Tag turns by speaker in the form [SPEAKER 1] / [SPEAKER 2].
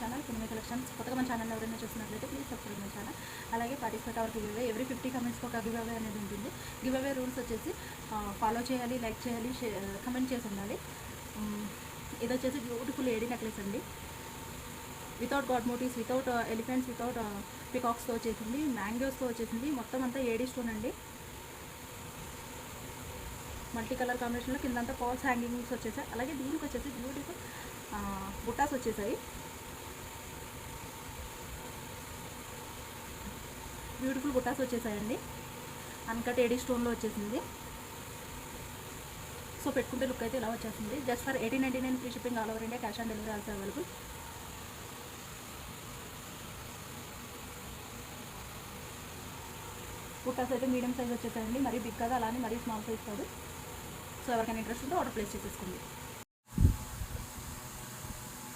[SPEAKER 1] Channel పుణ్యమి collections. కొత్తగా మన channel ఎవరైనా చూస్తున్నట్లయితే ప్లీజ్ సబ్స్క్రైబ్ మై ఛానల్. అలాగే participate our giveaway every 50 కమెంట్స్కి ఒక గివ్ అవే అనేది ఉంటుంది. గివ్ అవే రూల్స్ వచ్చేసి ఫాలో చేయాలి, లైక్ చేయాలి, కమెంట్ చేసి ఉండాలి. ఇది వచ్చేసి బ్యూటిఫుల్ ఏడీ నెక్లెస్ అండి. Without god motives, without elephants, without పికాక్స్తో వచ్చేసింది, మ్యాంగోస్తో వచ్చేసింది. మొత్తం అంతా ఏడీ స్టోన్ అండి. మల్టీ కలర్ కాంబినేషన్లో కిందంతా ఫాల్స్ హ్యాంగింగ్స్ వచ్చేసాయి. అలాగే దీనికి వచ్చేసి బ్యూటిఫుల్ బుట్టాస్ వచ్చేసాయి. బ్యూటిఫుల్ బుట్టాస్ వచ్చేసాయండి. అన్కట్ ఏడీ స్టోన్లో వచ్చేసింది. సో పెట్టుకుంటే లుక్ అయితే ఇలా వచ్చేసింది. Just for 1899 free shipping all over India, cash on delivery also available. బుట్టాస్ అయితే మీడియం సైజ్ వచ్చేసాయండి. మరీ బిగ్ కాదు, అలానే మరీ స్మాల్ సైజ్ కాదు. సో ఎవరికైనా ఇంట్రెస్ట్ ఉంటే ఆర్డర్ ప్లేస్ చేసేసుకోండి.